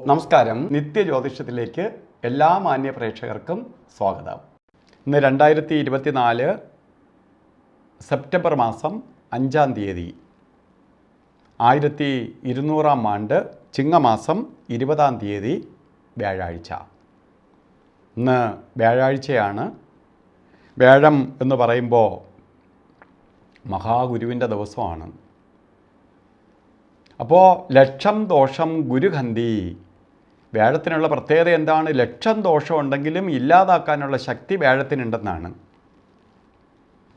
നമസ്കാരം. നിത്യജ്യോതിഷത്തിലേക്ക് എല്ലാ മാന്യ പ്രേക്ഷകർക്കും സ്വാഗതം. ഇന്ന് 2024 സെപ്റ്റംബർ മാസം 5-ാം തീയതി 1200-ാം ആണ്ട് ചിങ്ങമാസം 20-ാം തീയതി വ്യാഴാഴ്ച. ഇന്ന് വ്യാഴാഴ്ചയാണ്. വ്യാഴം എന്ന് പറയുമ്പോൾ മഹാഗുരുവിൻ്റെ ദിവസമാണ്. അപ്പോൾ ലക്ഷം ദോഷം ഗുരുഹന്തി. വ്യാഴത്തിനുള്ള പ്രത്യേകത എന്താണ്? ലക്ഷം ദോഷം ഉണ്ടെങ്കിലും ഇല്ലാതാക്കാനുള്ള ശക്തി വ്യാഴത്തിനുണ്ടെന്നാണ്.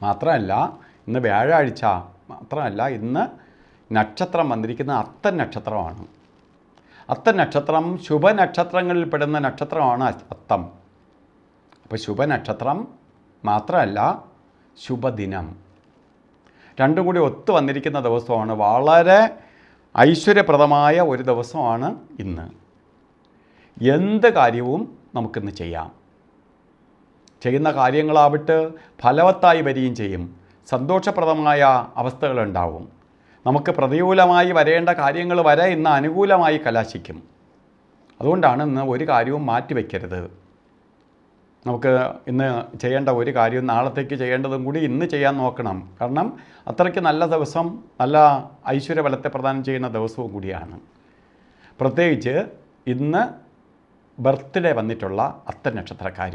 മാത്രമല്ല ഇന്ന് വ്യാഴാഴ്ച മാത്രമല്ല, ഇന്ന് നക്ഷത്രം വന്നിരിക്കുന്ന അത്തൻ നക്ഷത്രമാണ്. അത്തൻ നക്ഷത്രം ശുഭനക്ഷത്രങ്ങളിൽ പെടുന്ന നക്ഷത്രമാണ് അത്തം. അപ്പോൾ ശുഭനക്ഷത്രം മാത്രമല്ല, ശുഭദിനം രണ്ടും കൂടി ഒത്തു വന്നിരിക്കുന്ന ദിവസമാണ്. വളരെ ഐശ്വര്യപ്രദമായ ഒരു ദിവസമാണ് ഇന്ന്. എന്ത് കാര്യവും നമുക്കിന്ന് ചെയ്യാം. ചെയ്യുന്ന കാര്യങ്ങളാവട്ടെ ഫലവത്തായി വരികയും ചെയ്യും. സന്തോഷപ്രദമായ അവസ്ഥകളുണ്ടാവും. നമുക്ക് പ്രതികൂലമായി വരേണ്ട കാര്യങ്ങൾ വരെ ഇന്ന് അനുകൂലമായി കലാശിക്കും. അതുകൊണ്ടാണ് ഇന്ന് ഒരു കാര്യവും മാറ്റിവെക്കരുത്. നമുക്ക് ഇന്ന് ചെയ്യേണ്ട ഒരു കാര്യവും നാളത്തേക്ക് ചെയ്യേണ്ടതും കൂടി ഇന്ന് ചെയ്യാൻ നോക്കണം. കാരണം അത്രയ്ക്ക് നല്ല ദിവസം, നല്ല ഐശ്വര്യബലത്തെ പ്രദാനം ചെയ്യുന്ന ദിവസവും കൂടിയാണ്. പ്രത്യേകിച്ച് ഇന്ന് ബർത്ത്ഡേ വന്നിട്ടുള്ള അത്തം നക്ഷത്രക്കാർ,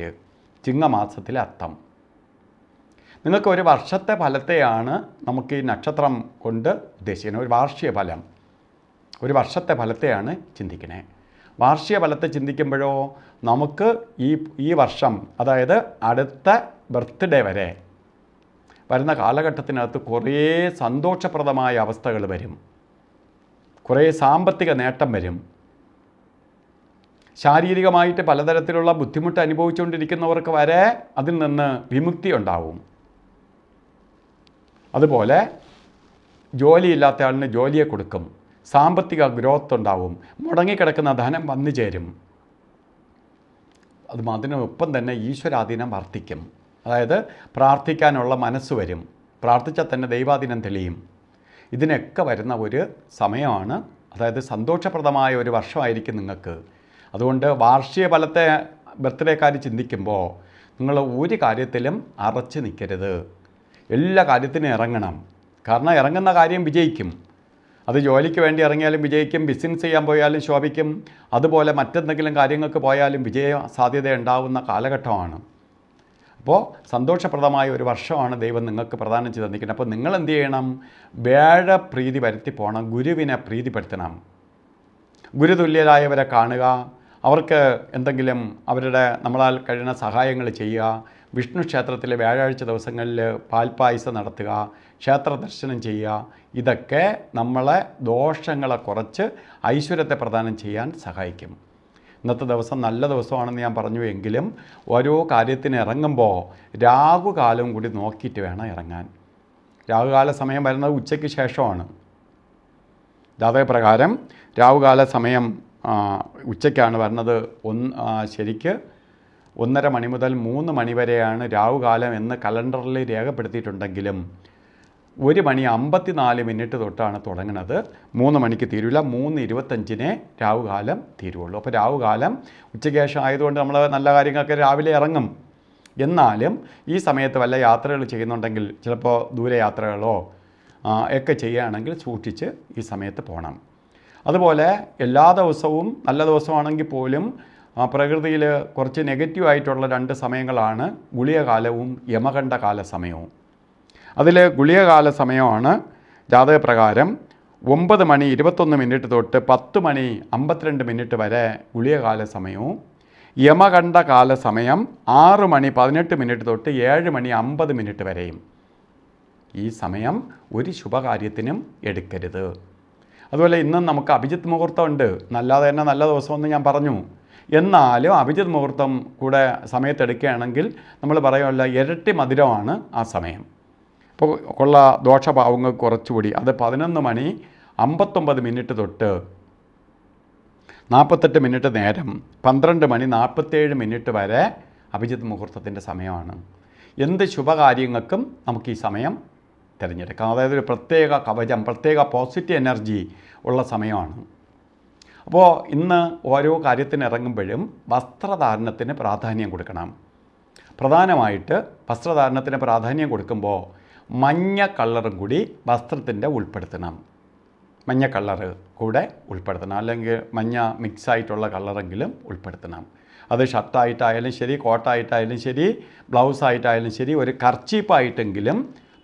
ചിങ്ങമാസത്തിലെ അത്തം. നിങ്ങൾക്ക് ഒരു വർഷത്തെ ഫലത്തെയാണ് നമുക്ക് ഈ നക്ഷത്രം കൊണ്ട് ഉദ്ദേശിക്കുന്നത്. ഒരു വാർഷിക ഫലം, ഒരു വർഷത്തെ ഫലത്തെയാണ് ചിന്തിക്കണേ. വാർഷിക ഫലത്തെ ചിന്തിക്കുമ്പോഴോ നമുക്ക് ഈ വർഷം, അതായത് അടുത്ത ബർത്ത്ഡേ വരെ വരുന്ന കാലഘട്ടത്തിനകത്ത് കുറേ സന്തോഷപ്രദമായ അവസ്ഥകൾ വരും. കുറേ സാമ്പത്തിക നേട്ടം വരും. ശാരീരികമായിട്ട് പലതരത്തിലുള്ള ബുദ്ധിമുട്ട് അനുഭവിച്ചുകൊണ്ടിരിക്കുന്നവർക്ക് വരെ അതിൽ നിന്ന് വിമുക്തി ഉണ്ടാവും. അതുപോലെ ജോലിയില്ലാത്ത ആളിന് ജോലിയെ കൊടുക്കും. സാമ്പത്തിക ഗ്രോത്ത് ഉണ്ടാവും. മുടങ്ങിക്കിടക്കുന്ന ധനം വന്നു ചേരും. അതിനൊപ്പം തന്നെ ഈശ്വരാധീനം വർദ്ധിക്കും. അതായത് പ്രാർത്ഥിക്കാനുള്ള മനസ്സ് വരും. പ്രാർത്ഥിച്ചാൽ തന്നെ ദൈവാധീനം തെളിയും. ഇതിനൊക്കെ വരുന്ന ഒരു സമയമാണ്. അതായത് സന്തോഷപ്രദമായ ഒരു വർഷമായിരിക്കും നിങ്ങൾക്ക്. അതുകൊണ്ട് വാർഷിക ഫലത്തെ ബർത്ത്ഡേക്കാർ ചിന്തിക്കുമ്പോൾ നിങ്ങൾ ഒരു കാര്യത്തിലും അറച്ചു നിൽക്കരുത്. എല്ലാ കാര്യത്തിനും ഇറങ്ങണം. കാരണം ഇറങ്ങുന്ന കാര്യം വിജയിക്കും. അത് ജോലിക്ക് വേണ്ടി ഇറങ്ങിയാലും വിജയിക്കും, ബിസിനസ് ചെയ്യാൻ പോയാലും ശോഭിക്കും, അതുപോലെ മറ്റെന്തെങ്കിലും കാര്യങ്ങൾക്ക് പോയാലും വിജയ സാധ്യത ഉണ്ടാവുന്ന കാലഘട്ടമാണ്. അപ്പോൾ സന്തോഷപ്രദമായ ഒരു വർഷമാണ് ദൈവം നിങ്ങൾക്ക് പ്രദാനം ചെയ്ത് തന്നിരിക്കുന്നത്. അപ്പോൾ നിങ്ങൾ എന്ത് ചെയ്യണം? വ്യാഴപ്രീതി വരുത്തി പോകണം. ഗുരുവിനെ പ്രീതിപ്പെടുത്തണം. ഗുരുതുല്യരായവരെ കാണുക. അവർക്ക് എന്തെങ്കിലും അവരുടെ നമ്മളാൽ കഴിയുന്ന സഹായങ്ങൾ ചെയ്യുക. വിഷ്ണു ക്ഷേത്രത്തിലെ വ്യാഴാഴ്ച ദിവസങ്ങളിൽ പാൽപ്പായസം നടത്തുക, ക്ഷേത്ര ദർശനം ചെയ്യുക. ഇതൊക്കെ നമ്മളെ ദോഷങ്ങളെ കുറച്ച് ഐശ്വര്യത്തെ പ്രദാനം ചെയ്യാൻ സഹായിക്കും. ഇന്നത്തെ ദിവസം നല്ല ദിവസമാണെന്ന് ഞാൻ പറഞ്ഞു എങ്കിലും ഓരോ കാര്യത്തിന് ഇറങ്ങുമ്പോൾ രാഹുകാലം കൂടി നോക്കിയിട്ട് വേണം ഇറങ്ങാൻ. രാഹുകാല സമയം വരുന്നത് ഉച്ചയ്ക്ക് ശേഷമാണ്. ജാതകപ്രകാരം രാഹുകാല സമയം ഉച്ചയ്ക്കാണ് വരുന്നത്. ശരിക്ക് 1:30 മണി മുതൽ 3 മണി വരെയാണ് രാഹുകാലം എന്ന് കലണ്ടറിൽ രേഖപ്പെടുത്തിയിട്ടുണ്ടെങ്കിലും 1:54 തൊട്ടാണ് തുടങ്ങുന്നത്. 3 മണിക്ക് തീരില്ല. 3:25 രാഹുകാലം തീരുള്ളൂ. അപ്പോൾ രാഹുകാലം ഉച്ചയ്ക്ക് ശേഷം ആയതുകൊണ്ട് നമ്മൾ നല്ല കാര്യങ്ങളൊക്കെ രാവിലെ ഇറങ്ങും. എന്നാലും ഈ സമയത്ത് വല്ല യാത്രകൾ ചെയ്യുന്നുണ്ടെങ്കിൽ, ചിലപ്പോൾ ദൂരയാത്രകളോ ഒക്കെ ചെയ്യുകയാണെങ്കിൽ സൂക്ഷിച്ച് ഈ സമയത്ത് പോകണം. അതുപോലെ എല്ലാ ദിവസവും നല്ല ദിവസമാണെങ്കിൽ പോലും പ്രകൃതിയിൽ കുറച്ച് നെഗറ്റീവായിട്ടുള്ള 2 സമയങ്ങളാണ് ഗുളികകാലവും യമകണ്ഠകാല സമയവും. അതിൽ ഗുളികകാല സമയമാണ് ജാതകപ്രകാരം 9:21 തൊട്ട് 10:52 വരെ ഗുളികകാല സമയവും, യമകണ്ഠകാല സമയം 6:18 തൊട്ട് 7:50 വരെയും. ഈ സമയം ഒരു ശുഭകാര്യത്തിനും എടുക്കരുത്. അതുപോലെ ഇന്നും നമുക്ക് അഭിജിത്ത് മുഹൂർത്തമുണ്ട്. നല്ലാതെ തന്നെ നല്ല ദിവസമെന്ന് ഞാൻ പറഞ്ഞു. എന്നാലും അഭിജിത്ത് മുഹൂർത്തം കൂടെ സമയത്തെടുക്കുകയാണെങ്കിൽ നമ്മൾ പറയുമല്ല, ഇരട്ടി മധുരമാണ് ആ സമയം. അപ്പോൾ ഉള്ള ദോഷഭാവങ്ങൾ കുറച്ചുകൂടി. അത് 11:59 തൊട്ട് 48 നേരം 12:47 വരെ അഭിജിത്ത് മുഹൂർത്തത്തിൻ്റെ സമയമാണ്. എന്ത് ശുഭകാര്യങ്ങൾക്കും നമുക്ക് ഈ സമയം തിരഞ്ഞെടുക്കാം. അതായത് ഒരു പ്രത്യേക കവചം, പ്രത്യേക പോസിറ്റീവ് എനർജി ഉള്ള സമയമാണ്. അപ്പോൾ ഇന്ന് ഓരോ കാര്യത്തിന് ഇറങ്ങുമ്പോഴും വസ്ത്രധാരണത്തിന് പ്രാധാന്യം കൊടുക്കണം. പ്രധാനമായിട്ട് വസ്ത്രധാരണത്തിന് പ്രാധാന്യം കൊടുക്കുമ്പോൾ മഞ്ഞ കളറും കൂടി വസ്ത്രത്തിൻ്റെ ഉൾപ്പെടുത്തണം. മഞ്ഞ കളറ് കൂടെ ഉൾപ്പെടുത്തണം, അല്ലെങ്കിൽ മഞ്ഞ മിക്സായിട്ടുള്ള കളറെങ്കിലും ഉൾപ്പെടുത്തണം. അത് ഷർട്ടായിട്ടായാലും ശരി, കോട്ടായിട്ടായാലും ശരി, ബ്ലൗസായിട്ടായാലും ശരി, ഒരു കർച്ചീപ്പായിട്ടെങ്കിലും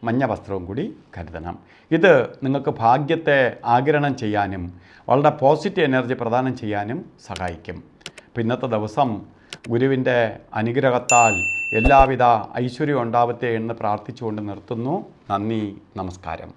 മഞ്ഞ വസ്ത്രവും കൂടി കരുതണം. ഇത് നിങ്ങൾക്ക് ഭാഗ്യത്തെ ആഗിരണം ചെയ്യാനും വളരെ പോസിറ്റീവ് എനർജി പ്രദാനം ചെയ്യാനും സഹായിക്കും. അപ്പോൾ ഇന്നത്തെ ദിവസം ഗുരുവിൻ്റെ അനുഗ്രഹത്താൽ എല്ലാവിധ ഐശ്വര്യം ഉണ്ടാവട്ടെ എന്ന് പ്രാർത്ഥിച്ചുകൊണ്ട് നിർത്തുന്നു. നന്ദി, നമസ്കാരം.